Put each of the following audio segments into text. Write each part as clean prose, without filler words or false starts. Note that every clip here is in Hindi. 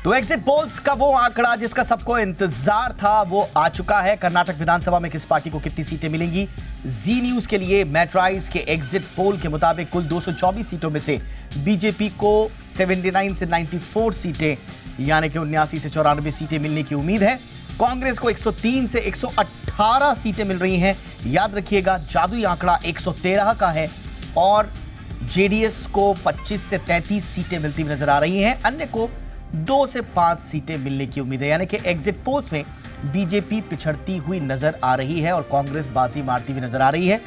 तो एग्जिट पोल्स का वो आंकड़ा जिसका सबको इंतजार था वो आ चुका है। कर्नाटक विधानसभा में किस पार्टी को कितनी सीटें मिलेंगी? जी न्यूज के लिए मैट्राइज के एग्जिट पोल के मुताबिक कुल 224 सीटों में से बीजेपी को 79 से 94 सीटें यानी कि 79 से 94 सीटें मिलने की उम्मीद है। कांग्रेस को 103 से 118 सीटें मिल रही हैं। याद रखिएगा जादुई आंकड़ा 113 का है और जेडीएस को 25 से 33 सीटें मिलती हुई नजर आ रही हैं। अन्य को 2 से 5 सीटें मिलने की उम्मीद है। यानी कि एग्जिट पोल्स में बीजेपी पिछड़ती हुई नजर आ रही है और कांग्रेस बाजी मारती हुई नजर आ रही है।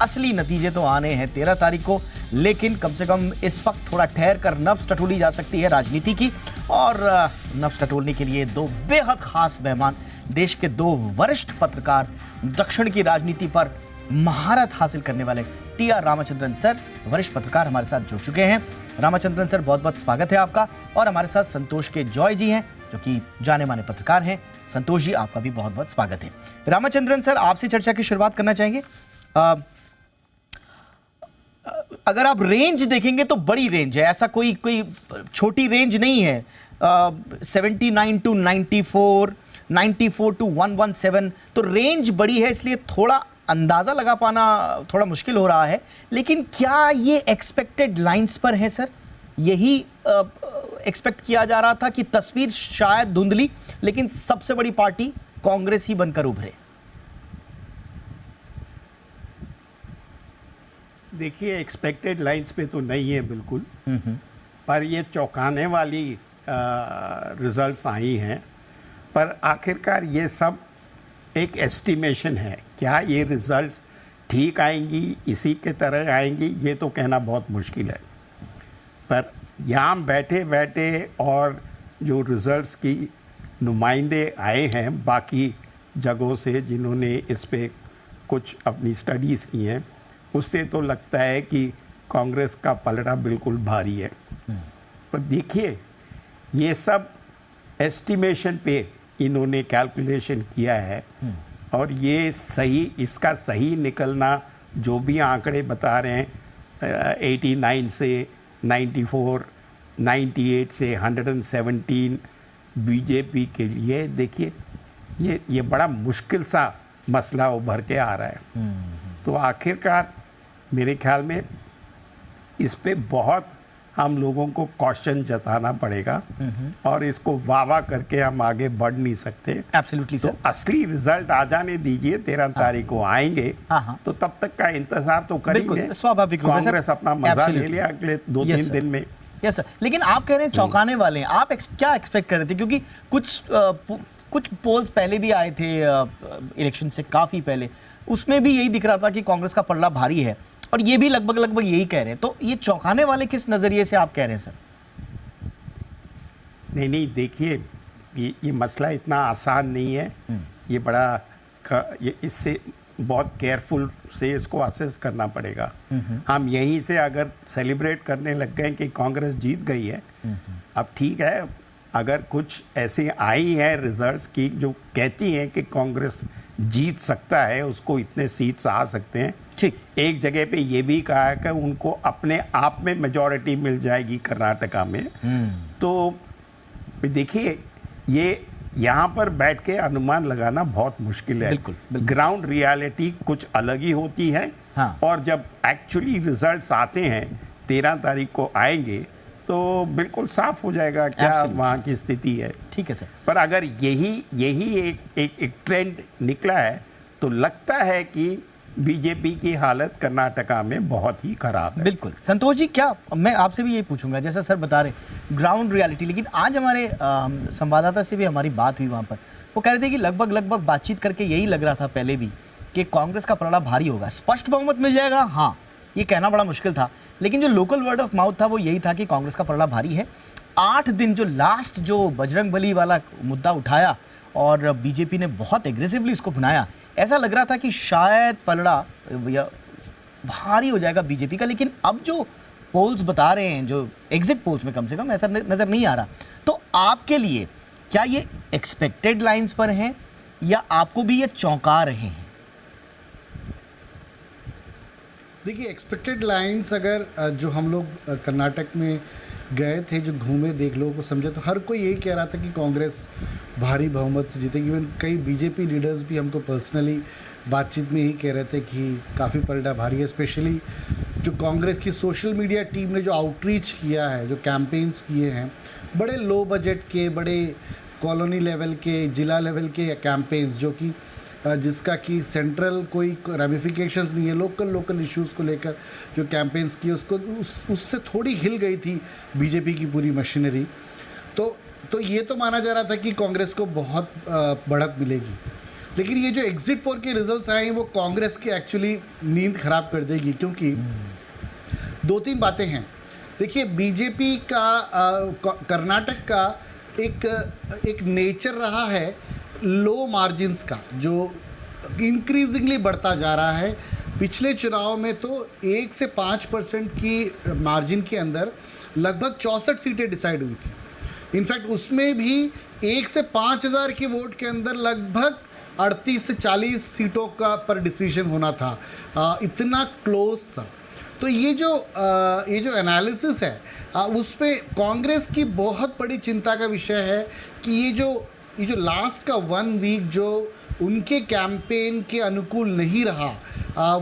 असली नतीजे तो आने हैं 13 तारीख को, लेकिन कम से कम इस वक्त थोड़ा ठहर कर नब्ज टटोली जा सकती है राजनीति की। और नब्ज टटोलने के लिए दो बेहद खास मेहमान, देश के 2 वरिष्ठ पत्रकार, दक्षिण की राजनीति पर महारत हासिल करने वाले टी.आर. रामचंद्रन सर, वरिष्ठ पत्रकार हमारे साथ जुड़ चुके हैं। रामचंद्रन सर, बहुत बहुत स्वागत है आपका। और हमारे साथ संतोष के जॉय जी हैं जो कि जाने माने पत्रकार हैं। संतोष जी, आपका भी बहुत बहुत स्वागत है। रामचंद्रन सर, आपसे चर्चा की शुरुआत करना चाहेंगे। अगर आप रेंज देखेंगे तो बड़ी रेंज है, ऐसा कोई छोटी रेंज नहीं है। 79 टू 94, 94 टू 117, तो रेंज बड़ी है, इसलिए थोड़ा अंदाजा लगा पाना थोड़ा मुश्किल हो रहा है। लेकिन क्या ये एक्सपेक्टेड लाइंस पर है सर? यही एक्सपेक्ट किया जा रहा था कि तस्वीर शायद धुंधली, लेकिन सबसे बड़ी पार्टी कांग्रेस ही बनकर उभरे? देखिए, एक्सपेक्टेड लाइंस पे तो नहीं है बिल्कुल, पर ये चौंकाने वाली रिजल्ट्स आई हैं। पर आखिरकार ये सब एक एस्टिमेशन है। क्या ये रिजल्ट्स ठीक आएंगी, इसी के तरह आएंगी, ये तो कहना बहुत मुश्किल है। पर यहाँ बैठे बैठे और जो रिजल्ट्स की नुमाइंदे आए हैं बाकी जगहों से, जिन्होंने इस पे कुछ अपनी स्टडीज़ की हैं, उससे तो लगता है कि कांग्रेस का पलड़ा बिल्कुल भारी है। पर देखिए, ये सब एस्टिमेशन पे इन्होंने कैलकुलेशन किया है और ये सही, इसका सही निकलना जो भी आंकड़े बता रहे हैं 89 से 94, 98 से 117 बीजेपी के लिए, देखिए ये बड़ा मुश्किल सा मसला उभर के आ रहा है। तो आखिरकार मेरे ख्याल में इस पे बहुत हम लोगों को कॉशन जताना पड़ेगा और इसको वाह करके हम आगे बढ़ नहीं सकते। Absolutely sir. तो असली रिजल्ट आ जाने दीजिए, 13 तारीख को आएंगे। तो तब तक का इंतजार तो करेंगे। स्वाभाविक रूप से कांग्रेस अपना मजा ले लिया अगले 2-3 दिन में। यस सर, लेकिन आप कह रहे हैं चौंकाने वाले हैं। आप क्या एक्सपेक्ट कर रहे थे? क्योंकि कुछ पोल्स पहले भी आए थे इलेक्शन से काफी पहले, उसमें भी यही दिख रहा था कि कांग्रेस का पलड़ा भारी है और ये भी लगभग यही कह रहे हैं। तो ये चौंकाने वाले किस नजरिए से आप कह रहे हैं सर? नहीं, देखिए, ये मसला इतना आसान नहीं है। ये ये इससे बहुत केयरफुल से इसको असेस करना पड़ेगा। हम यहीं से अगर सेलिब्रेट करने लग गए कि कांग्रेस जीत गई है, अब ठीक है, अगर कुछ ऐसे आई हैं रिजल्ट्स की जो कहती हैं कि कांग्रेस जीत सकता है, उसको इतने सीट्स आ सकते हैं। ठीक, एक जगह पे ये भी कहा है कि उनको अपने आप में मेजॉरिटी मिल जाएगी कर्नाटका में। तो देखिए, ये यहाँ पर बैठ के अनुमान लगाना बहुत मुश्किल है। बिल्कुल। ग्राउंड रियलिटी कुछ अलग ही होती है। और जब एक्चुअली रिजल्ट्स आते हैं 13 तारीख को आएंगे तो बिल्कुल साफ हो जाएगा क्या वहाँ की स्थिति है। ठीक है सर। पर अगर यही एक ट्रेंड निकला है तो लगता है कि बीजेपी की हालत कर्नाटका में बहुत ही खराब है। बिल्कुल। संतोष जी, क्या मैं आपसे भी यही पूछूंगा, जैसा सर बता रहे ग्राउंड रियलिटी, लेकिन आज हमारे संवाददाता से भी हमारी बात हुई, वहाँ पर वो कह रहे थे कि लगभग बातचीत करके यही लग रहा था पहले भी कि कांग्रेस का पलड़ा भारी होगा। स्पष्ट बहुमत मिल जाएगा, हाँ, ये कहना बड़ा मुश्किल था, लेकिन जो लोकल वर्ड ऑफ माउथ था वो यही था कि कांग्रेस का पलड़ा भारी है। 8 दिन जो लास्ट जो बजरंगबली वाला मुद्दा उठाया और बीजेपी ने बहुत एग्रेसिवली इसको बनाया, ऐसा लग रहा था कि शायद पलड़ा भारी हो जाएगा बीजेपी का। लेकिन अब जो पोल्स बता रहे हैं, जो एग्जिट पोल्स में कम से कम ऐसा नज़र नहीं आ रहा। तो आपके लिए क्या ये एक्सपेक्टेड लाइंस पर हैं या आपको भी ये चौंका रहे हैं? देखिए, एक्सपेक्टेड लाइंस अगर जो हम लोग कर्नाटक में गए थे, जो घूमे, देख लोगों को समझे, तो हर कोई यही कह रहा था कि कांग्रेस भारी बहुमत से जीतेगी। इवन कई बीजेपी लीडर्स भी हमको पर्सनली बातचीत में ही कह रहे थे कि काफ़ी पलटा भारी है। स्पेशली जो कांग्रेस की सोशल मीडिया टीम ने जो आउटरीच किया है, जो कैंपेन्स किए हैं, बड़े लो बजट के, बड़े कॉलोनी लेवल के, जिला लेवल के कैंपेन्स, जो कि जिसका कि सेंट्रल कोई रेमिफिकेशंस नहीं है, लोकल इश्यूज़ को लेकर जो कैंपेन्स किए, उससे थोड़ी हिल गई थी बीजेपी की पूरी मशीनरी। तो ये तो माना जा रहा था कि कांग्रेस को बहुत बढ़त मिलेगी, लेकिन ये जो एग्जिट पोल के रिजल्ट्स आए हैं वो कांग्रेस की एक्चुअली नींद खराब कर देगी, क्योंकि 2-3 बातें हैं। देखिए, बीजेपी का कर्नाटक का एक नेचर रहा है लो मार्जिन्स का, जो इंक्रीजिंगली बढ़ता जा रहा है। पिछले चुनाव में तो 1 से 5% की मार्जिन के अंदर लगभग 64 सीटें डिसाइड हुई थी। इनफैक्ट उसमें भी 1 से 5,000 के वोट के अंदर लगभग 38 से 40 सीटों का पर डिसीजन होना था, इतना क्लोज था। तो ये जो एनालिसिस है उस पे कांग्रेस की बहुत बड़ी चिंता का विषय है कि ये जो लास्ट का 1 वीक जो उनके कैंपेन के अनुकूल नहीं रहा,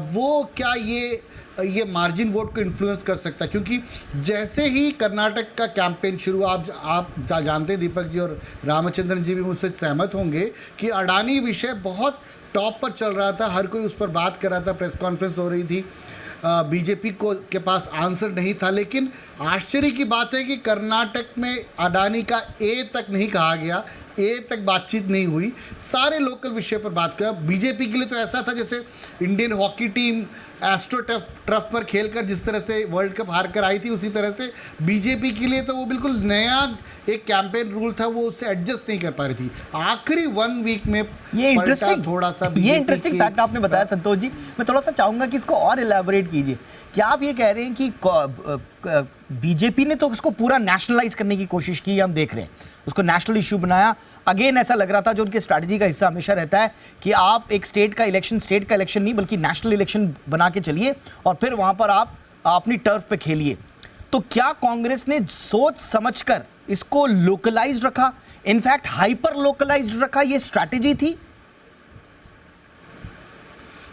वो क्या ये मार्जिन वोट को इन्फ्लुएंस कर सकता है। क्योंकि जैसे ही कर्नाटक का कैंपेन शुरू, आप जानते हैं, दीपक जी और रामचंद्रन जी भी मुझसे सहमत होंगे कि अडानी विषय बहुत टॉप पर चल रहा था, हर कोई उस पर बात कर रहा था, प्रेस कॉन्फ्रेंस हो रही थी, बीजेपी के पास आंसर नहीं था। लेकिन आश्चर्य की बात है कि कर्नाटक में अडानी का ए तक नहीं कहा गया, ए तक बातचीत नहीं हुई, सारे लोकल विषय पर बात किया। बीजेपी के लिए तो ऐसा था जैसे Indian hockey team astro turf पर खेलकर जिस तरह से वर्ल्ड कप हार कर आई थी, उसी तरह से बीजेपी के लिए तो वो बिल्कुल नया एक कैंपेन रूल था, वो उससे एडजस्ट नहीं कर पा रही थी। आखिरी 1 वीक में ये इंटरेस्टिंग फैक्ट आपने बताया संतोष जी। मैं थोड़ा सा चाहूंगा कि इसको और इलैबोरेट कीजिए। क्या आप ये कह रहे हैं कि बीजेपी ने तो उसको पूरा नेशनलाइज करने की कोशिश की, हम देख रहे हैं, उसको नेशनल इशू बनाया। अगेन ऐसा लग रहा था, जो उनकी स्ट्रैटेजी का हिस्सा हमेशा रहता है कि आप एक स्टेट का इलेक्शन नहीं बल्कि नेशनल इलेक्शन बना के चलिए और फिर वहां पर आप अपनी टर्फ पे खेलिए। तो क्या कांग्रेस ने सोच समझकर इसको लोकलाइज्ड रखा, इनफैक्ट हाइपर लोकलाइज्ड रखा, ये स्ट्रैटेजी थी?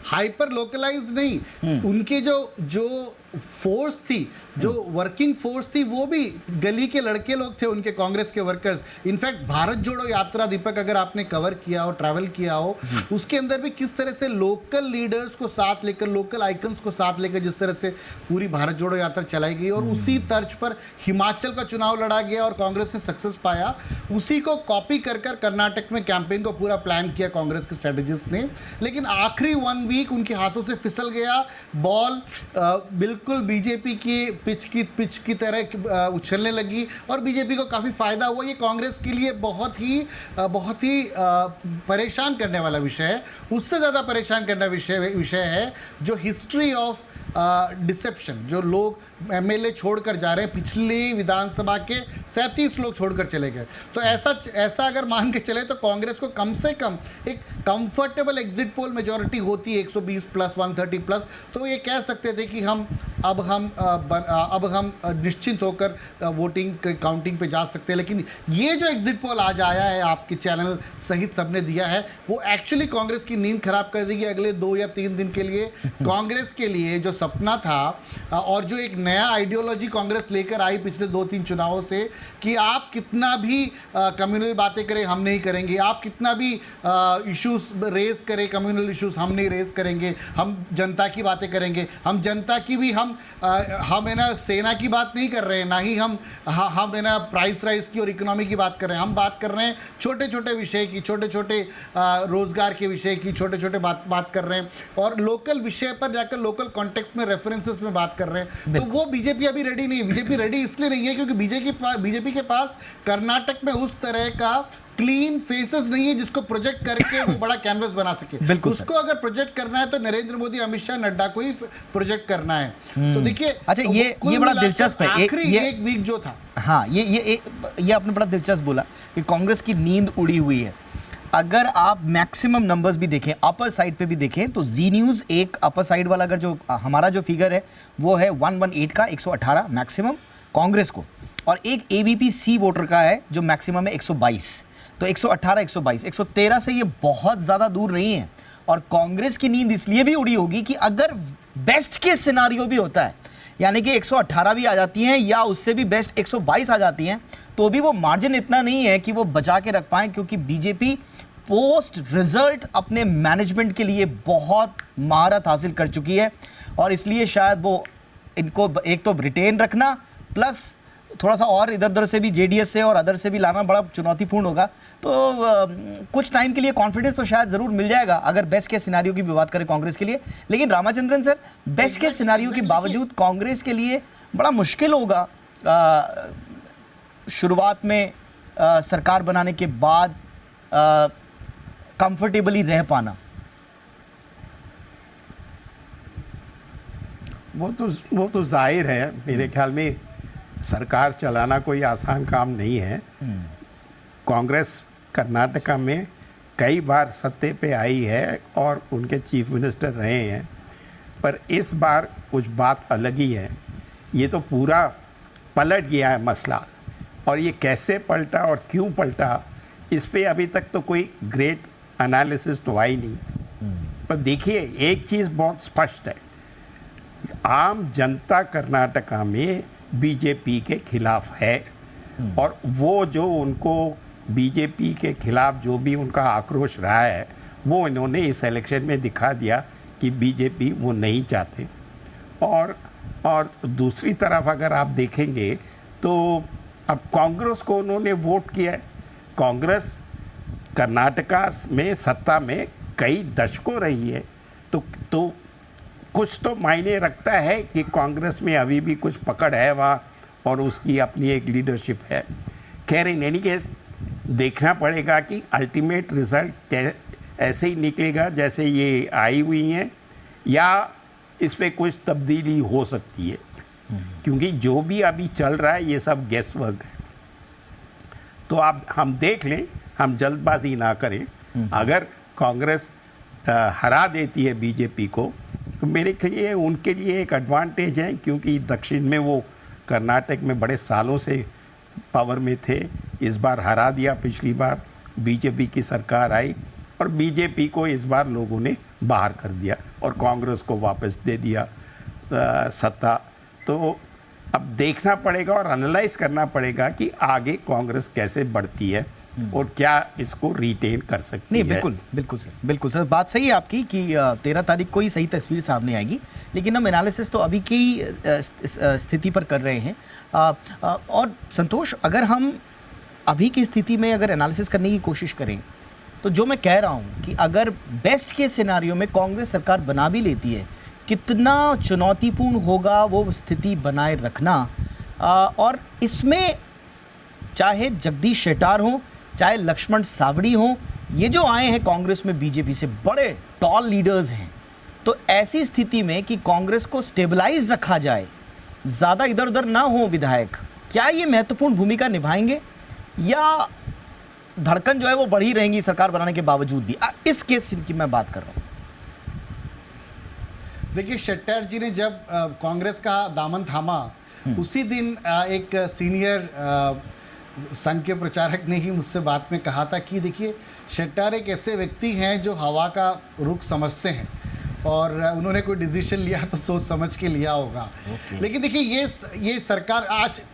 हाइपर लोकलाइज नहीं, उनके जो फोर्स थी, जो वर्किंग फोर्स थी, वो भी गली के लड़के लोग थे, उनके कांग्रेस के वर्कर्स। इनफैक्ट भारत जोड़ो यात्रा, दीपक, अगर आपने कवर किया हो, ट्रैवल किया हो, उसके अंदर भी किस तरह से लोकल लीडर्स को साथ लेकर, लोकल आइकन्स को साथ लेकर जिस तरह से पूरी भारत जोड़ो यात्रा चलाई गई, और उसी तर्ज पर हिमाचल का चुनाव लड़ा गया और कांग्रेस ने सक्सेस पाया, उसी को कॉपी कर कर्नाटक में कैंपेन को पूरा प्लान किया कांग्रेस के स्ट्रेटेजिस्ट ने। लेकिन आखिरी 1 वीक उनके हाथों से फिसल गया, बॉल बिल्कुल बीजेपी की पिच की तरह उछलने लगी और बीजेपी को काफ़ी फायदा हुआ। ये कांग्रेस के लिए बहुत ही परेशान करने वाला विषय है। उससे ज़्यादा परेशान करने विषय है जो हिस्ट्री ऑफ डिसेप्शन, जो लोग एमएलए छोड़कर जा रहे हैं। पिछली विधानसभा के 37 लोग छोड़कर चले गए। तो ऐसा अगर मान के चले तो कांग्रेस को कम से कम एक कंफर्टेबल एग्जिट पोल मेजॉरिटी होती है 120 प्लस 130 प्लस, तो ये कह सकते थे कि अब हम निश्चिंत होकर वोटिंग काउंटिंग पे जा सकते हैं। लेकिन ये जो एग्जिट पोल आज आया है, आपके चैनल सहित सबने दिया है, वो एक्चुअली कांग्रेस की नींद खराब कर देगी अगले 2 या 3 दिन के लिए। कांग्रेस के लिए जो सपना था और जो एक नया आइडियोलॉजी कांग्रेस लेकर आई पिछले 2-3 चुनावों से कि आप कितना भी कम्युनल बातें करें हम नहीं करेंगे, आप कितना भी इश्यूज रेज करें, कम्युनल इश्यूज हम नहीं रेज करेंगे, हम जनता की बातें करेंगे। हम जनता की भी हम है ना सेना की बात नहीं कर रहे हैं, ना ही हम है ना प्राइस राइज की और इकोनॉमी की बात कर रहे हैं। हम बात कर रहे हैं छोटे छोटे विषय की, छोटे छोटे रोजगार के विषय की, छोटे छोटे बात कर रहे हैं और लोकल विषय पर जाकर लोकल कॉन्टेक्स्ट में रेफरेंसेस में बात कर रहे हैं। तो वो बीजेपी अभी रेडी नहीं है। बीजेपी रेडी इसलिए नहीं है क्योंकि बीजेपी के पास कर्नाटक में उस तरह का क्लीन फेसेस नहीं है जिसको प्रोजेक्ट करके वो बड़ा कैनवस बना सके। उसको अगर प्रोजेक्ट करना है तो नरेंद्र मोदी, अमित शाह, नड्डा को ही प्रोजेक्ट करना है। तो देखिए, अच्छा, ये बड़ा दिलचस्प है। आखिरी एक वीक जो था, हाँ, ये आपने बड़ा दिलचस्प बोला कि कांग्रेस की नींद उड़ी हुई है। अगर आप मैक्सिमम नंबर्स भी देखें, अपर साइड पे भी देखें, तो जी न्यूज़ एक अपर साइड वाला अगर जो हमारा जो फिगर है वो है 118 का 118 मैक्सिमम कांग्रेस को, और एक एबीपी सी वोटर का है जो मैक्सिमम है 122। तो 118, 122, 113 से ये बहुत ज़्यादा दूर नहीं है। और कांग्रेस की नींद इसलिए भी उड़ी होगी कि अगर बेस्ट केस सिनारियो भी होता है, यानी कि 118 भी आ जाती हैं या उससे भी बेस्ट 122 आ जाती हैं, तो भी वो मार्जिन इतना नहीं है कि वो बचा के रख पाएं, क्योंकि बीजेपी पोस्ट रिजल्ट अपने मैनेजमेंट के लिए बहुत महारत हासिल कर चुकी है। और इसलिए शायद वो इनको एक तो रिटेन रखना प्लस थोड़ा सा और इधर उधर से भी जेडीएस से और अदर से भी लाना बड़ा चुनौतीपूर्ण होगा। तो कुछ टाइम के लिए कॉन्फिडेंस तो शायद ज़रूर मिल जाएगा अगर बेस्ट केस सिनारियो की भी बात करें कांग्रेस के लिए। लेकिन Ramachandran sir, best case scenario के बावजूद कांग्रेस के लिए बड़ा मुश्किल होगा शुरुआत में सरकार बनाने के बाद कंफर्टेबली रह पाना। वो तो जाहिर है, मेरे ख्याल में सरकार चलाना कोई आसान काम नहीं है। कांग्रेस कर्नाटका में कई बार सत्ते पे आई है और उनके चीफ मिनिस्टर रहे हैं, पर इस बार कुछ बात अलग ही है। ये तो पूरा पलट गया है मसला, और ये कैसे पलटा और क्यों पलटा, इस पे अभी तक तो कोई ग्रेट एनालिसिस तो आई नहीं। पर देखिए, एक चीज़ बहुत स्पष्ट है, आम जनता कर्नाटका में बीजेपी के खिलाफ है, और वो जो उनको बीजेपी के खिलाफ जो भी उनका आक्रोश रहा है, वो इन्होंने इस इलेक्शन में दिखा दिया कि बीजेपी वो नहीं चाहते। और दूसरी तरफ अगर आप देखेंगे तो अब कांग्रेस को उन्होंने वोट किया है। कांग्रेस कर्नाटका में सत्ता में कई दशकों रही है, तो कुछ तो मायने रखता है कि कांग्रेस में अभी भी कुछ पकड़ है वहाँ, और उसकी अपनी एक लीडरशिप है। खैर, इन एनी केस देखना पड़ेगा कि अल्टीमेट रिजल्ट ऐसे ही निकलेगा जैसे ये आई हुई हैं, या इस पर कुछ तब्दीली हो सकती है, क्योंकि जो भी अभी चल रहा है ये सब गेस वर्क है। तो आप हम देख लें, हम जल्दबाजी ना करें। अगर कांग्रेस हरा देती है बीजेपी को, तो मेरे लिए उनके लिए एक एडवांटेज है, क्योंकि दक्षिण में वो कर्नाटक में बड़े सालों से पावर में थे। इस बार हरा दिया, पिछली बार बीजेपी की सरकार आई और बीजेपी को इस बार लोगों ने बाहर कर दिया और कांग्रेस को वापस दे दिया सत्ता। तो अब देखना पड़ेगा और एनालाइज करना पड़ेगा कि आगे कांग्रेस कैसे बढ़ती है और क्या इसको रिटेन कर सकती है। नहीं, बिल्कुल सर, बात सही है आपकी कि 13 तारीख को ही सही तस्वीर सामने आएगी, लेकिन हम एनालिसिस तो अभी की स्थिति पर कर रहे हैं। और संतोष, अगर हम अभी की स्थिति में अगर एनालिसिस करने की कोशिश करें, तो जो मैं कह रहा हूँ कि अगर बेस्ट के सिनारियो में कांग्रेस सरकार बना भी लेती है, कितना चुनौतीपूर्ण होगा वो स्थिति बनाए रखना। और इसमें चाहे जगदीश शेट्टार हो, चाहे लक्ष्मण सावड़ी हो, ये जो आए हैं कांग्रेस में बीजेपी से, बड़े टॉल लीडर्स हैं। तो ऐसी स्थिति में कि कांग्रेस को स्टेबलाइज रखा जाए, ज़्यादा इधर उधर ना हो विधायक, क्या ये महत्वपूर्ण भूमिका निभाएंगे या धड़कन जो है वो बढ़ी रहेंगी सरकार बनाने के बावजूद भी? इस केस की मैं बात कर रहा हूँ। देखिए, शेट्टार जी ने जब कांग्रेस का दामन थामा, उसी दिन एक सीनियर संघ के प्रचारक ने ही मुझसे बात में कहा था कि देखिए, शेट्टार एक ऐसे व्यक्ति हैं जो हवा का रुख समझते हैं, और उन्होंने कोई डिसीजन लिया तो सोच समझ के लिया होगा। लेकिन देखिए, ये सरकार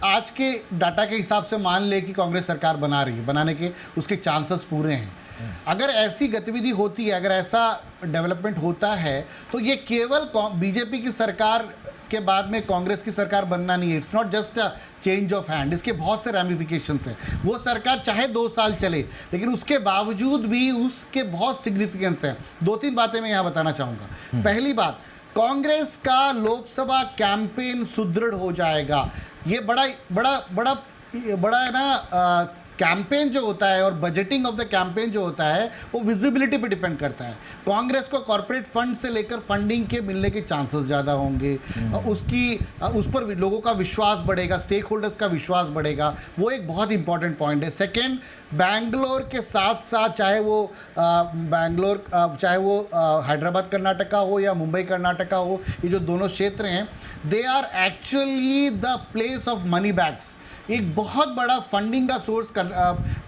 आज के डाटा के हिसाब से मान ले कि कांग्रेस सरकार बना रही है, बनाने के उसके चांसेस पूरे हैं। अगर ऐसी गतिविधि होती है, अगर ऐसा डेवलपमेंट होता है, तो ये केवल बीजेपी की सरकार के बाद में कांग्रेस की सरकार बनना नहीं है। It's not just a change of hand, इसके बहुत से रैमिफिकेशंस हैं। वो सरकार चाहे 2 साल चले, लेकिन उसके बावजूद भी उसके बहुत सिग्निफिकेंस हैं। 2-3 बातें मैं यहाँ बताना चाहूँगा। पहली बात, कांग्रेस का लोकसभा कैंपेन सुदृढ़ हो जाएगा। ये बड़ा है ना, कैंपेन जो होता है और बजटिंग ऑफ द कैंपेन जो होता है, वो विजिबिलिटी पे डिपेंड करता है। कांग्रेस को कॉर्पोरेट फंड से लेकर फंडिंग के मिलने के चांसेस ज़्यादा होंगे, उस पर लोगों का विश्वास बढ़ेगा, स्टेक होल्डर्स का विश्वास बढ़ेगा। वो एक बहुत इंपॉर्टेंट पॉइंट है। सेकेंड, बैंगलोर के साथ साथ चाहे वो हैदराबाद कर्नाटका हो या मुंबई कर्नाटका हो, ये जो दोनों क्षेत्र हैं, they are actually the place of money bags. एक बहुत बड़ा फंडिंग का सोर्स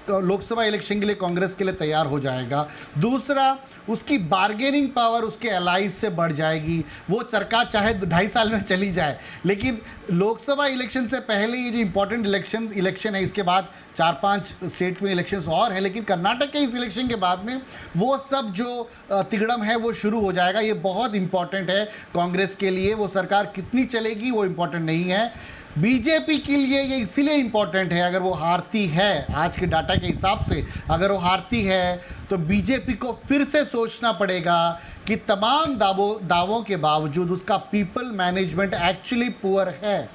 लोकसभा इलेक्शन के लिए कांग्रेस के लिए तैयार हो जाएगा। दूसरा, उसकी बार्गेनिंग पावर उसके अलाइज से बढ़ जाएगी। वो सरकार चाहे 2.5 साल में चली जाए, लेकिन लोकसभा इलेक्शन से पहले ये जो इंपॉर्टेंट इलेक्शन है, इसके बाद 4-5 स्टेट में इलेक्शंस और हैं, लेकिन कर्नाटक के इस इलेक्शन के बाद में वो सब जो तिगड़म है वो शुरू हो जाएगा। ये बहुत इंपॉर्टेंट है कांग्रेस के लिए। वो सरकार कितनी चलेगी वो इंपॉर्टेंट नहीं है। बीजेपी के लिए ये इसीलिए इंपॉर्टेंट है, अगर वो हारती है, आज के डाटा के हिसाब से अगर वो हारती है तो बीजेपी को फिर से सोचना पड़ेगा कि तमाम दावों के बावजूद उसका पीपल मैनेजमेंट एक्चुअली पुअर है।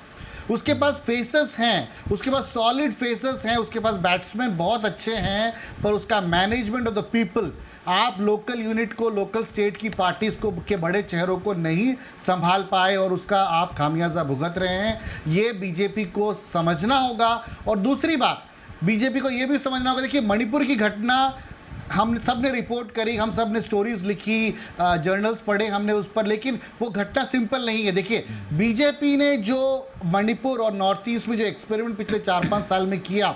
उसके पास फेसेस हैं, उसके पास सॉलिड फेसेस हैं, उसके पास बैट्समैन बहुत अच्छे हैं, पर उसका मैनेजमेंट ऑफ द पीपल, आप लोकल यूनिट को, लोकल स्टेट की पार्टीज को के बड़े चेहरों को नहीं संभाल पाए और उसका आप खामियाजा भुगत रहे हैं। ये बीजेपी को समझना होगा। और दूसरी बात, बीजेपी को ये भी समझना होगा, देखिए मणिपुर की घटना हम सब ने रिपोर्ट करी, हम सब ने स्टोरीज लिखी, जर्नल्स पढ़े हमने उस पर, लेकिन वो घटना सिंपल नहीं है। देखिए बीजेपी ने जो मणिपुर और नॉर्थ ईस्ट में जो एक्सपेरिमेंट पिछले 4-5 साल में किया,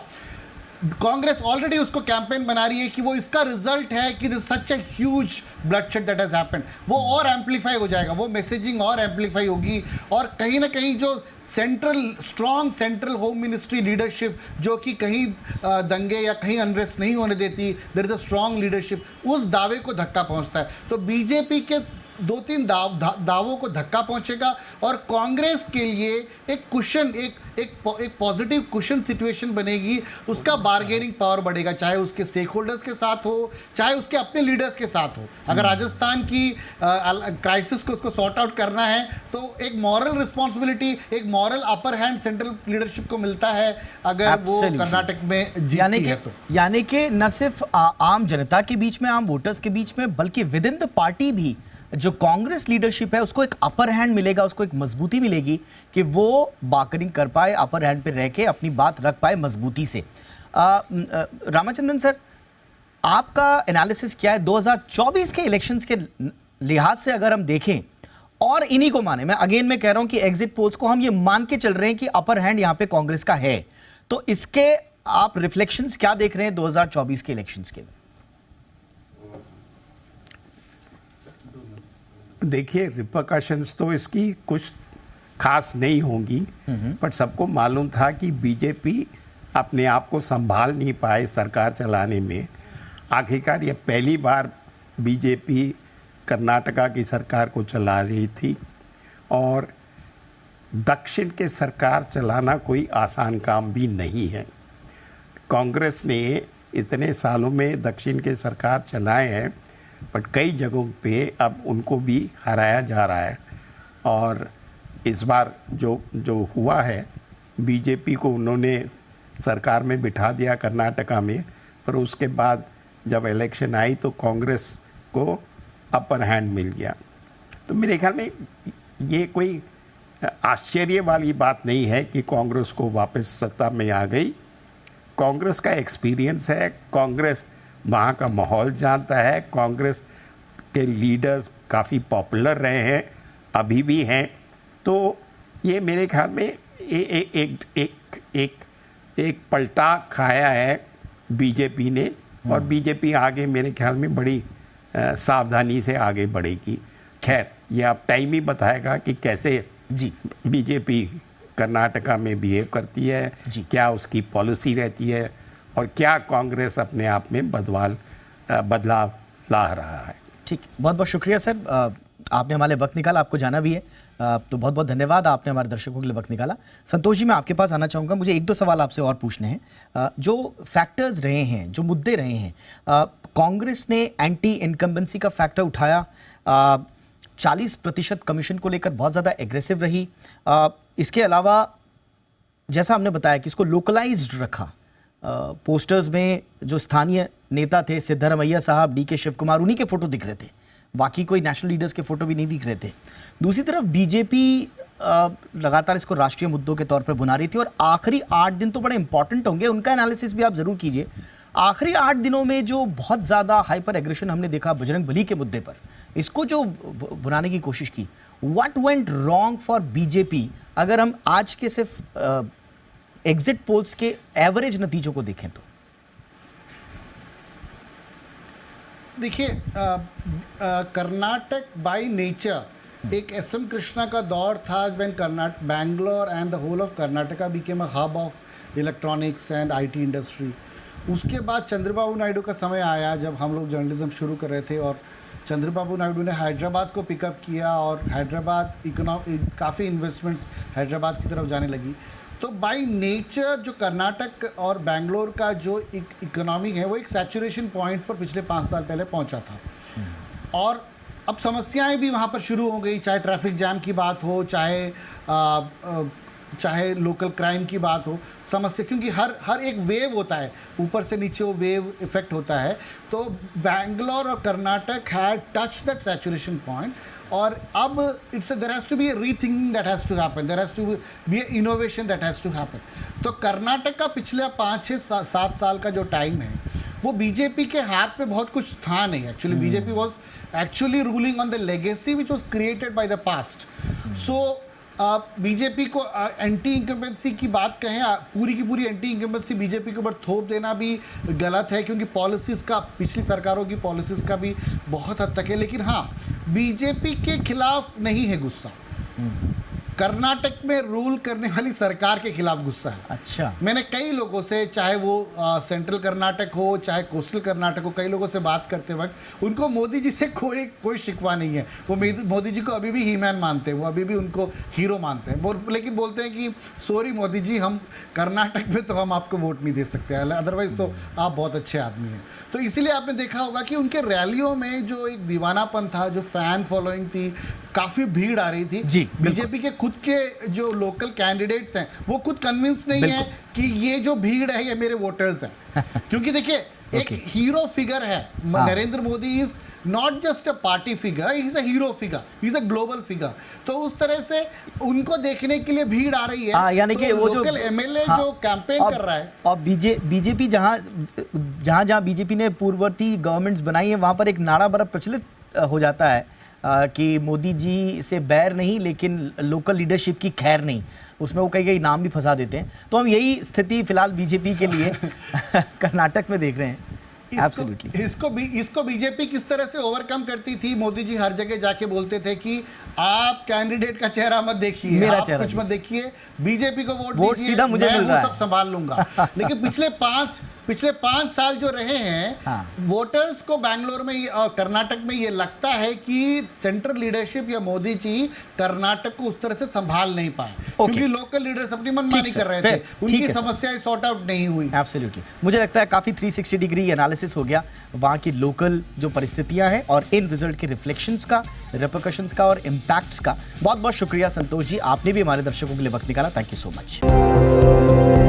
कांग्रेस ऑलरेडी उसको कैंपेन बना रही है कि वो इसका रिजल्ट है कि this such a huge bloodshed that has happened. वो और एम्पलीफाई हो जाएगा, वो मैसेजिंग और एम्पलीफाई होगी। और कहीं ना कहीं जो strong central home ministry leadership, जो कि कहीं दंगे या कहीं अनरेस्ट नहीं होने देती, there is a strong leadership, उस दावे को धक्का पहुंचता है। तो बीजेपी के 2-3 दावों को धक्का पहुंचेगा और कांग्रेस के लिए एक कुशन, एक पॉजिटिव कुशन सिचुएशन बनेगी। उसका बार्गेनिंग पावर बढ़ेगा, चाहे उसके स्टेक होल्डर्स के साथ हो, चाहे उसके अपने लीडर्स के साथ हो। अगर राजस्थान की क्राइसिस को उसको सॉर्ट आउट करना है तो एक मॉरल रिस्पॉन्सिबिलिटी, एक moral upper hand central leadership को मिलता है अगर वो कर्नाटक में जीतती है तो। यानी कि न सिर्फ आम जनता के बीच में, आम वोटर्स के बीच में, बल्कि विद इन द पार्टी भी जो कांग्रेस लीडरशिप है उसको एक अपर हैंड मिलेगा, उसको एक मजबूती मिलेगी कि वो बार्गेनिंग कर पाए, अपर हैंड पे रह के अपनी बात रख पाए मजबूती से। रामाचंद्रन सर, आपका एनालिसिस क्या है 2024 के इलेक्शंस के लिहाज से? अगर हम देखें और इन्हीं को माने, मैं कह रहा हूं कि एग्जिट पोल्स को हम ये मान के चल रहे हैं कि अपर हैंड यहां पे कांग्रेस का है, तो इसके आप रिफ्लेक्शंस क्या देख रहे हैं 2024 के इलेक्शंस के? देखिए, रिपरकशंस तो इसकी कुछ खास नहीं होंगी, पर सबको मालूम था कि बीजेपी अपने आप को संभाल नहीं पाए सरकार चलाने में। आखिरकार ये पहली बार बीजेपी कर्नाटका की सरकार को चला रही थी और दक्षिण के सरकार चलाना कोई आसान काम भी नहीं है। कांग्रेस ने इतने सालों में दक्षिण के सरकार चलाए हैं, बट कई जगहों पे अब उनको भी हराया जा रहा है। और इस बार जो हुआ है, बीजेपी को उन्होंने सरकार में बिठा दिया कर्नाटका में, पर उसके बाद जब इलेक्शन आई तो कांग्रेस को अपर हैंड मिल गया। तो मेरे ख्याल में ये कोई आश्चर्य वाली बात नहीं है कि कांग्रेस को वापस सत्ता में आ गई। कांग्रेस का एक्सपीरियंस है, कांग्रेस वहाँ का माहौल जानता है, कांग्रेस के लीडर्स काफ़ी पॉपुलर रहे हैं, अभी भी हैं। तो ये मेरे ख्याल में एक पलटा खाया है बीजेपी ने, और बीजेपी आगे मेरे ख्याल में बड़ी सावधानी से आगे बढ़ेगी। खैर, ये अब टाइम ही बताएगा कि कैसे बीजेपी कर्नाटका में बिहेव करती है, क्या उसकी पॉलिसी रहती है और क्या कांग्रेस अपने आप में बदलाव ला रहा है। ठीक, बहुत बहुत शुक्रिया सर, आपने हमारे वक्त निकाला, आपको जाना भी है, तो बहुत बहुत धन्यवाद, आपने हमारे दर्शकों के लिए वक्त निकाला। संतोष जी, मैं आपके पास आना चाहूँगा, मुझे 1-2 सवाल आपसे और पूछने हैं। जो फैक्टर्स रहे हैं, जो मुद्दे रहे हैं, कांग्रेस ने एंटी इनकम्बेंसी का फैक्टर उठाया, 40% कमीशन को लेकर बहुत ज़्यादा एग्रेसिव रही। इसके अलावा जैसा हमने बताया कि इसको लोकलाइज्ड रखा, पोस्टर्स में जो स्थानीय नेता थे, सिद्धरमैया साहब, DK शिव कुमार, उन्हीं के फोटो दिख रहे थे, बाकी कोई नेशनल लीडर्स के फोटो भी नहीं दिख रहे थे। दूसरी तरफ बीजेपी लगातार इसको राष्ट्रीय मुद्दों के तौर पर बुना रही थी, और आखिरी 8 दिन तो बड़े इंपॉर्टेंट होंगे, उनका एनालिसिस भी आप जरूर कीजिए। आखिरी 8 दिनों में जो बहुत ज़्यादा हाइपर एग्रेशन हमने देखा बजरंग बली के मुद्दे पर, इसको जो बुनाने की कोशिश की, what went wrong for BJP? अगर हम आज के सिर्फ एग्जिट पोल्स के एवरेज नतीजों को देखें तो? देखिए, कर्नाटक बाय नेचर एक एस.एम. कृष्णा का दौर था when Bangalore and the whole of Karnataka became a hub of electronics and IT industry. उसके बाद चंद्रबाबू नायडू का समय आया जब हम लोग जर्नलिज्म शुरू कर रहे थे और चंद्रबाबू नायडू ने हैदराबाद को पिकअप किया और हैदराबाद काफ़ी इन्वेस्टमेंट्स हैदराबाद की तरफ जाने लगी। तो बाय नेचर जो कर्नाटक और बेंगलोर का जो इकोनॉमी है वो एक सैचुरेशन पॉइंट पर पिछले 5 साल पहले पहुंचा था और अब समस्याएं भी वहाँ पर शुरू हो गई, चाहे ट्रैफिक जैम की बात हो, चाहे लोकल क्राइम की बात हो, समस्या, क्योंकि हर एक वेव होता है, ऊपर से नीचे वो वेव इफेक्ट होता है। तो बैंगलोर और Karnataka had touch that saturation point और अब there has to be a rethinking that has to happen, there has to be a innovation that has to happen. तो कर्नाटक का पिछले 5-6-7 साल का जो टाइम है वो बीजेपी के हाथ में बहुत कुछ था नहीं। Actually BJP was actually ruling on the legacy which was created by the past. So BJP को एंटी इंकम्बेंसी की बात कहें, पूरी की पूरी एंटी इंकम्बेंसी बीजेपी के ऊपर थोप देना भी गलत है, क्योंकि पॉलिसीज़ का, पिछली सरकारों की पॉलिसीज़ का भी बहुत हद तक है। लेकिन हाँ, बीजेपी के खिलाफ नहीं है गुस्सा, कर्नाटक में रूल करने वाली सरकार के खिलाफ गुस्सा है। अच्छा। मैंने कई लोगों से, चाहे वो सेंट्रल कर्नाटक हो चाहे कोस्टल कर्नाटक हो, कई लोगों से बात करते वक्त उनको मोदी जी से कोई शिकवा नहीं है। वो मोदी जी को अभी भी ही मैन मानते हैं, वो अभी भी उनको हीरो मानते हैं, लेकिन बोलते हैं कि सॉरी मोदी जी, हम कर्नाटक में तो हम आपको वोट नहीं दे सकते, अदरवाइज तो आप बहुत अच्छे आदमी हैं। तो इसीलिए आपने देखा होगा कि उनके रैलियों में जो एक दीवानापन था, जो फैन फॉलोइंग थी, काफ़ी भीड़ आ रही थी। जी, बीजेपी के खुद के जो लोकल कैंडिडेट्स हैं वो खुद कन्विंस नहीं है कि ये जो भीड़ है ये मेरे वोटर्स हैं। क्योंकि देखिए, एक हीरो फिगर है Narendra Modi, is not just a party figure, he is a hero figure, he is a global figure. तो उस तरह से उनको देखने के लिए भीड़ आ रही है। यानी कि तो वो जो लोकल एमएलए जो कैंपेन कर रहा है, और बीजेपी जहां बीजेपी ने पूर्ववर्ती गवर्नमेंट्स बनाई है वहां पर एक नारा बड़ा प्रचलित हो जाता है कि मोदी जी से बैर नहीं लेकिन लोकल लीडरशिप की खैर नहीं। उसमें वो कई नाम भी फंसा देते हैं। तो हम यही स्थिति फिलहाल बीजेपी के लिए कर्नाटक में देख रहे हैं। इसको बीजेपी किस तरह से ओवरकम करती थी? मोदी जी हर जगह जाके बोलते थे कि आप कैंडिडेट का चेहरा मत देखिए, मेरा आप चेहरा कुछ मत देखिए, बीजेपी को वोट दीजिए, सीधा मुझे मिल रहा है, सब संभाल लूंगा। लेकिन पिछले 5 साल जो रहे हैं, वोटर्स को बैंगलोर में और कर्नाटक में ये लगता है कि सेंट्रल लीडरशिप या मोदी जी कर्नाटक को उस तरह से संभाल नहीं पाए, क्योंकि लोकल लीडर्स अपनी मनमानी कर रहे थे, उनकी समस्याएं सॉर्ट आउट नहीं हुई। एब्सोल्युटली, मुझे लगता है काफी 360 डिग्री एनालिसिस हो गया वहां की लोकल जो परिस्थितियां हैं और इन रिजल्ट के रिफ्लेक्शंस का, रिपरकशंस का और इम्पैक्ट्स का। बहुत बहुत शुक्रिया संतोष जी, आपने भी हमारे दर्शकों के लिए वक्त निकाला। Thank you so much.